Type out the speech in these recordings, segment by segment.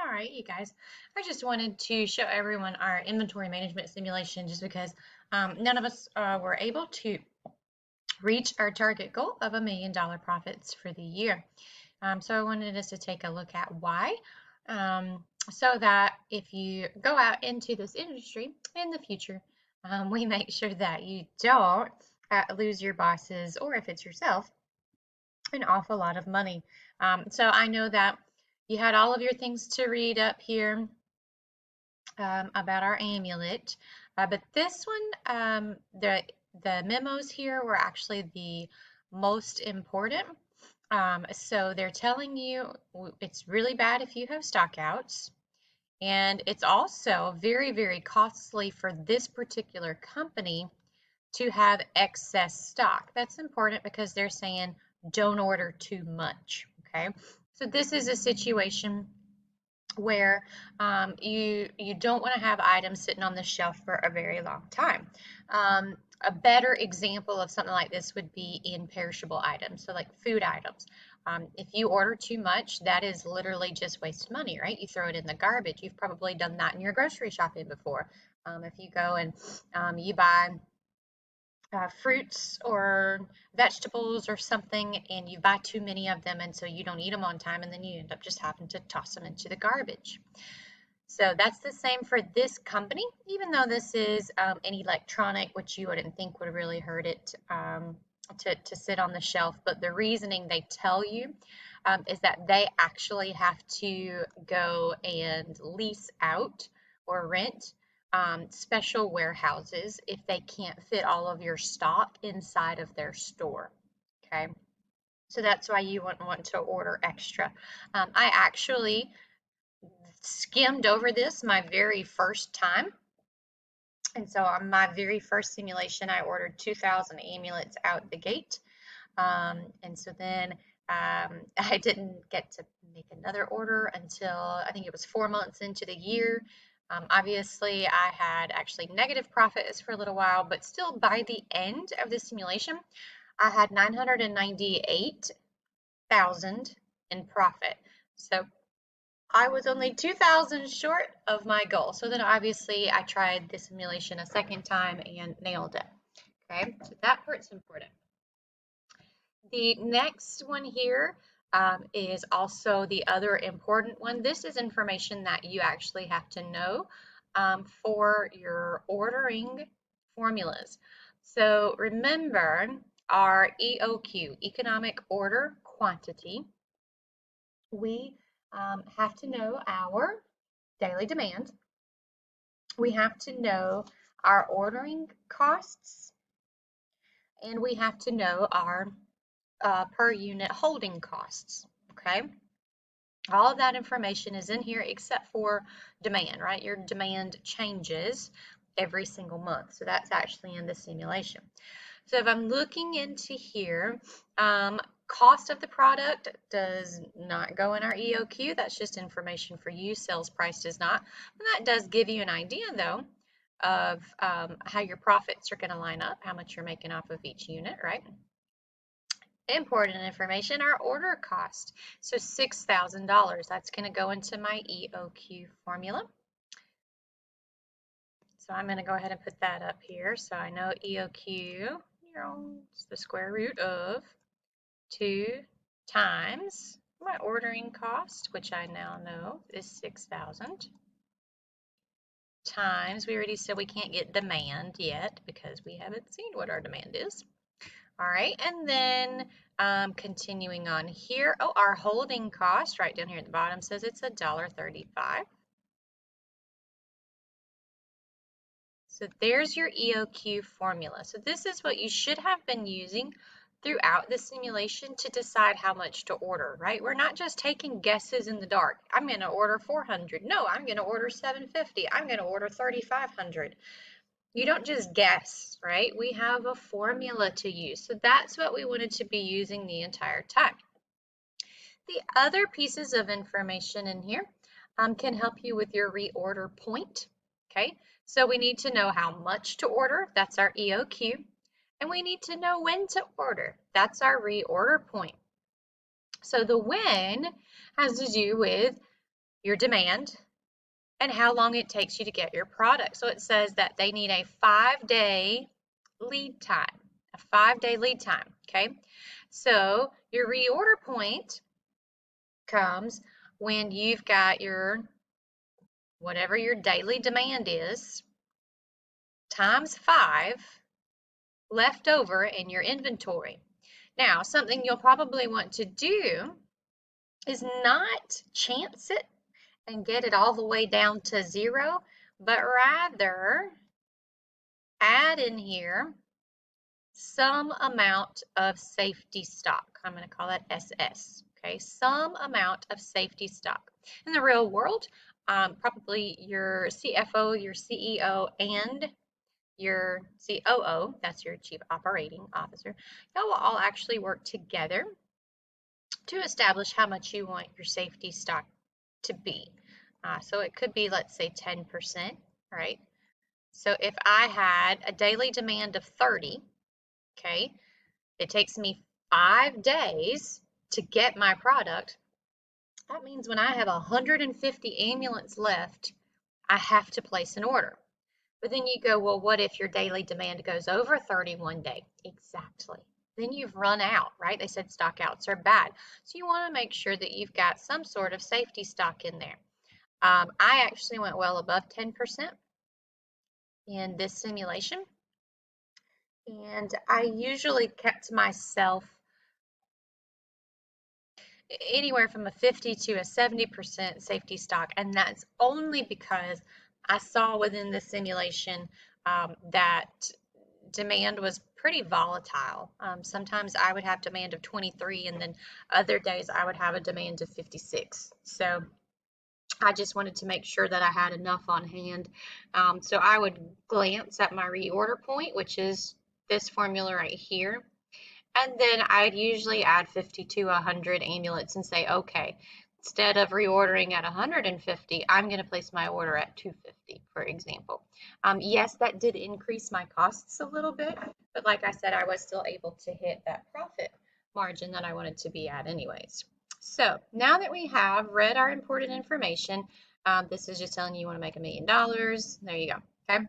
All right, you guys. I just wanted to show everyone our inventory management simulation just because none of us were able to reach our target goal of $1 million profits for the year. So I wanted us to take a look at why, so that if you go out into this industry in the future, we make sure that you don't lose your bosses, or if it's yourself, an awful lot of money. So I know that you had all of your things to read up here about our amulet. But this one, the memos here were actually the most important. So they're telling you it's really bad if you have stockouts, and it's also very, very costly for this particular company to have excess stock. That's important because they're saying don't order too much. Okay, so this is a situation where you don't want to have items sitting on the shelf for a very long time. A better example of something like this would be in perishable items, so like food items. If you order too much, that is literally just waste money, right? You throw it in the garbage. You've probably done that in your grocery shopping before. If you go and you buy fruits or vegetables or something and you buy too many of them, and so you don't eat them on time, and then you end up just having to toss them into the garbage. So that's the same for this company, even though this is an electronic, which you wouldn't think would really hurt it to sit on the shelf. But the reasoning they tell you is that they actually have to go and lease out or rent special warehouses if they can't fit all of your stock inside of their store. Okay, so that's why you wouldn't want to order extra. I actually skimmed over this my very first time. And so on my very first simulation, I ordered 2,000 amulets out the gate. And so then I didn't get to make another order until I think it was 4 months into the year. Obviously, I had actually negative profits for a little while, but still by the end of the simulation, I had 998,000 in profit. So I was only 2,000 short of my goal. So then obviously I tried the simulation a second time and nailed it. Okay, so that part's important. The next one here is also the other important one. This is information that you actually have to know for your ordering formulas. So remember our EOQ, economic order quantity. We have to know our daily demand. We have to know our ordering costs, and we have to know our per unit holding costs. Okay, all of that information is in here except for demand, right? Your demand changes every single month, so that's actually in the simulation. So if I'm looking into here, cost of the product does not go in our EOQ. That's just information for you. Sales price does not. And that does give you an idea, though, of how your profits are going to line up, how much you're making off of each unit, right? Important information, our order cost. So $6,000, that's going to go into my EOQ formula. So I'm going to go ahead and put that up here. So I know EOQ, it's the square root of 2 times my ordering cost, which I now know is 6,000, times, we already said we can't get demand yet because we haven't seen what our demand is. All right, and then continuing on here, our holding cost right down here at the bottom says it's $1.35. So there's your EOQ formula. So this is what you should have been using throughout the simulation to decide how much to order, right? We're not just taking guesses in the dark. I'm going to order 400. No, I'm going to order 750. I'm going to order 3,500. You don't just guess, right? We have a formula to use. So that's what we wanted to be using the entire time. The other pieces of information in here can help you with your reorder point. Okay, so we need to know how much to order. That's our EOQ. And we need to know when to order. That's our reorder point. So the when has to do with your demand, and how long it takes you to get your product. So it says that they need a 5-day lead time, a 5-day lead time, okay? So your reorder point comes when you've got your, whatever your daily demand is, times 5 left over in your inventory. Now, something you'll probably want to do is not chance it and get it all the way down to 0, but rather add in here some amount of safety stock. I'm going to call that SS. Okay, some amount of safety stock. In the real world, probably your CFO, your CEO, and your COO, that's your Chief Operating Officer, y'all will all actually work together to establish how much you want your safety stock to be. So it could be, let's say, 10%, right? So if I had a daily demand of 30, okay, it takes me 5 days to get my product. That means when I have 150 ambulance left, I have to place an order. But then you go, well, what if your daily demand goes over 31 day? Exactly. Then you've run out, right? They said stock outs are bad. So you want to make sure that you've got some sort of safety stock in there. I actually went well above 10% in this simulation. And I usually kept myself anywhere from a 50 to a 70% safety stock, and that's only because I saw within the simulation that demand was pretty volatile. Sometimes I would have demand of 23, and then other days I would have a demand of 56. So I just wanted to make sure that I had enough on hand. So I would glance at my reorder point, which is this formula right here. And then I'd usually add 50 to 100 amulets and say, okay, instead of reordering at 150, I'm going to place my order at 250, for example. Yes, that did increase my costs a little bit, but like I said, I was still able to hit that profit margin that I wanted to be at anyways. So now that we have read our important information, this is just telling you want to make $1 million. There you go. Okay.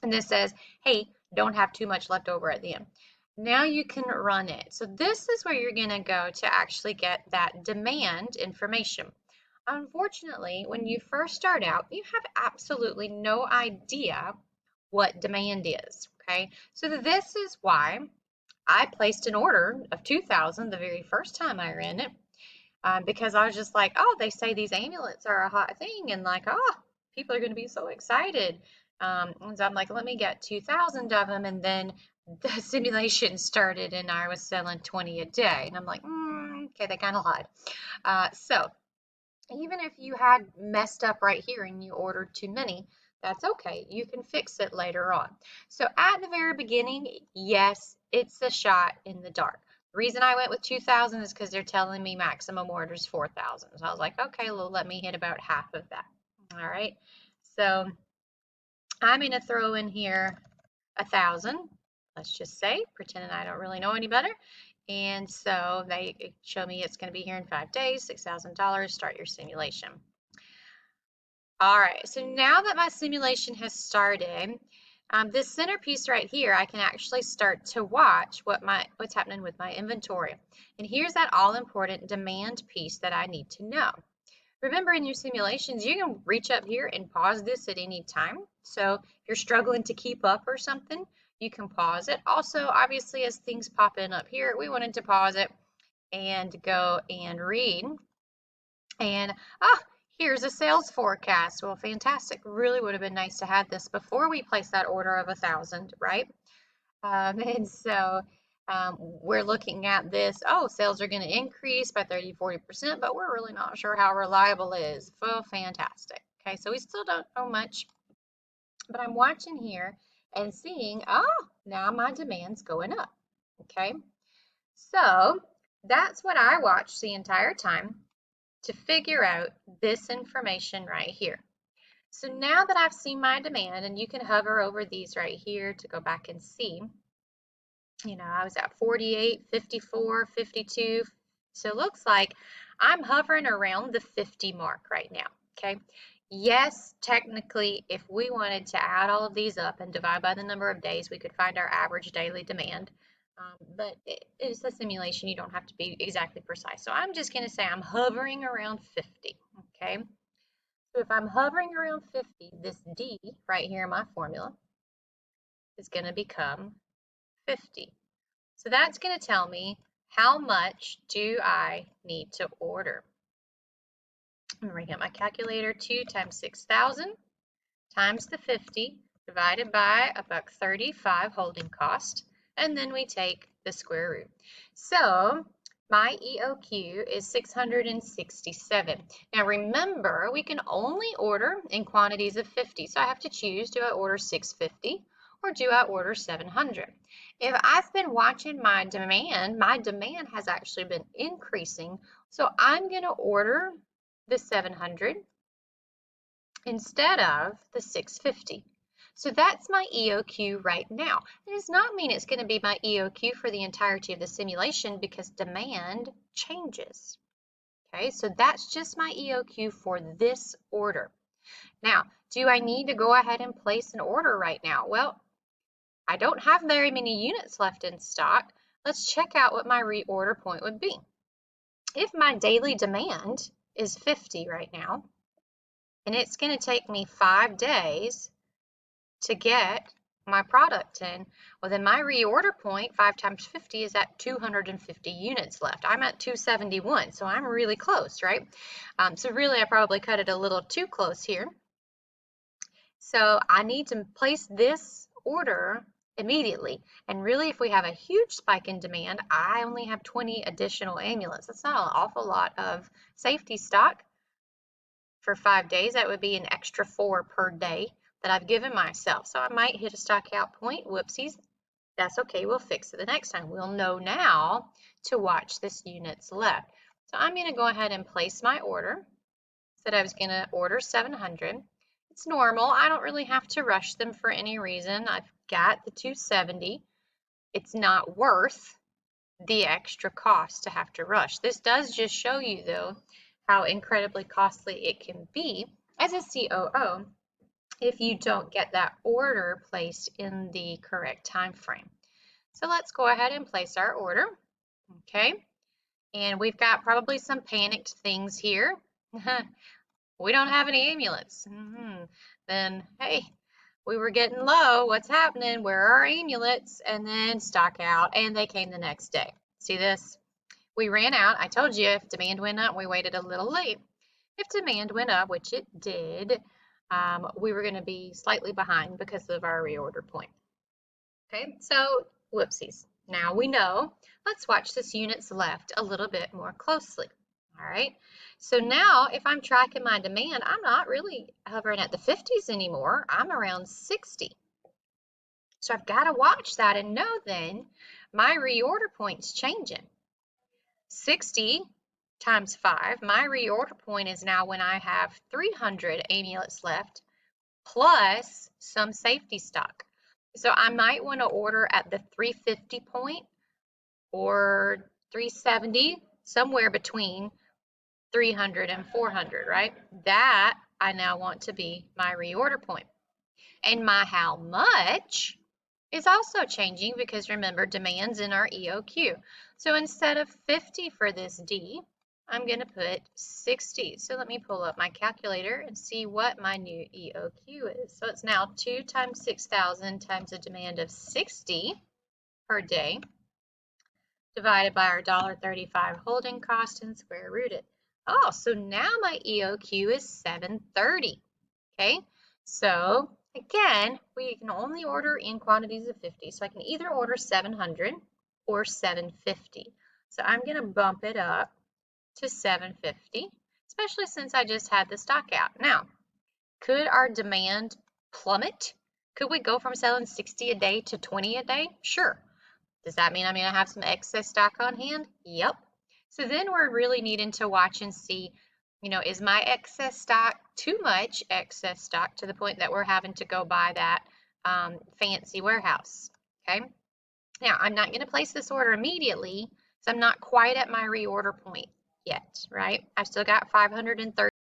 And this says, hey, don't have too much left over at the end. Now you can run it. So this is where you're going to go to actually get that demand information. Unfortunately, when you first start out, you have absolutely no idea what demand is. Okay, so this is why I placed an order of 2,000 the very first time I ran it, because I was just like, oh, they say these amulets are a hot thing, and like, oh, people are going to be so excited. And so I'm like, let me get 2,000 of them, and then the simulation started, and I was selling 20 a day, and I'm like, okay, they kind of lied. So even if you had messed up right here and you ordered too many, that's okay. You can fix it later on. So at the very beginning, yes, it's a shot in the dark. The reason I went with 2,000 is because they're telling me maximum order is 4,000. So I was like, okay, well, let me hit about half of that. All right. So I'm going to throw in here 1,000, let's just say, pretending I don't really know any better. And so they show me it's going to be here in 5 days, $6,000, start your simulation. All right, so now that my simulation has started, this centerpiece right here, I can actually start to watch what's happening with my inventory. And here's that all-important demand piece that I need to know. Remember, in your simulations, you can reach up here and pause this at any time. So if you're struggling to keep up or something, you can pause it. Also, obviously, as things pop in up here, we wanted to pause it and go and read. And, here's a sales forecast. Well, fantastic. Really would have been nice to have this before we place that order of 1,000, right? And so we're looking at this, sales are going to increase by 30-40%, but we're really not sure how reliable it is. Oh, fantastic. Okay, so we still don't know much, but I'm watching here and seeing, now my demand's going up. Okay, so that's what I watched the entire time to figure out this information right here. So now that I've seen my demand, and you can hover over these right here to go back and see, I was at 48, 54, 52. So it looks like I'm hovering around the 50 mark right now, okay? Yes, technically, if we wanted to add all of these up and divide by the number of days, we could find our average daily demand. But it's a simulation. You don't have to be exactly precise. So I'm just going to say I'm hovering around 50, okay? So if I'm hovering around 50, this D right here in my formula is going to become 50. So that's going to tell me how much do I need to order. I'm going to bring up my calculator. 2 times 6,000 times the 50 divided by $1.35 holding cost, and then we take the square root. So my EOQ is 667. Now remember, we can only order in quantities of 50, so I have to choose, do I order 650 or do I order 700? If I've been watching my demand has actually been increasing, so I'm going to order the 700 instead of the 650. So that's my EOQ right now. It does not mean it's going to be my EOQ for the entirety of the simulation because demand changes. Okay, so that's just my EOQ for this order. Now, do I need to go ahead and place an order right now? Well, I don't have very many units left in stock. Let's check out what my reorder point would be. If my daily demand is 50 right now, and it's going to take me 5 days to get my product in, well then my reorder point, 5 times 50, is at 250 units left. I'm at 271, so I'm really close, right? So really I probably cut it a little too close here. So I need to place this order immediately. And really, if we have a huge spike in demand, I only have 20 additional amulets. That's not an awful lot of safety stock for 5 days. That would be an extra 4 per day that I've given myself. So I might hit a stock out point. Whoopsies. That's okay. We'll fix it the next time. We'll know now to watch this units left. So I'm going to go ahead and place my order. Said I was going to order 700. It's normal. I don't really have to rush them for any reason. I've got the 270. It's not worth the extra cost to have to rush. This does just show you, though, how incredibly costly it can be as a COO if you don't get that order placed in the correct time frame. So let's go ahead and place our order. Okay, and we've got probably some panicked things here. We don't have any amulets. Then, hey, we were getting low. What's happening? Where are our amulets? And then stock out, and they came the next day. See this? We ran out. I told you if demand went up, we waited a little late. If demand went up, which it did, we were going to be slightly behind because of our reorder point. Okay, so whoopsies. Now we know. Let's watch this units left a little bit more closely. All right, so now if I'm tracking my demand, I'm not really hovering at the 50s anymore. I'm around 60. So I've got to watch that and know then my reorder point's changing. 60 times 5, my reorder point is now when I have 300 amulets left plus some safety stock. So I might want to order at the 350 point or 370, somewhere between 300 and 400, right? That I now want to be my reorder point. And my how much is also changing because remember, demand's in our EOQ. So instead of 50 for this D, I'm going to put 60. So let me pull up my calculator and see what my new EOQ is. So it's now 2 times 6,000 times a demand of 60 per day divided by our $1.35 holding cost and square root it. Oh, so now my EOQ is 730. Okay, so again, we can only order in quantities of 50. So I can either order 700 or 750. So I'm going to bump it up to 750, especially since I just had the stock out. Now, could our demand plummet? Could we go from selling 60 a day to 20 a day? Sure. Does that mean I'm going to have some excess stock on hand? Yep. So then we're really needing to watch and see, is my excess stock too much excess stock to the point that we're having to go buy that fancy warehouse? Okay. Now, I'm not going to place this order immediately, so I'm not quite at my reorder point yet, right? I've still got 530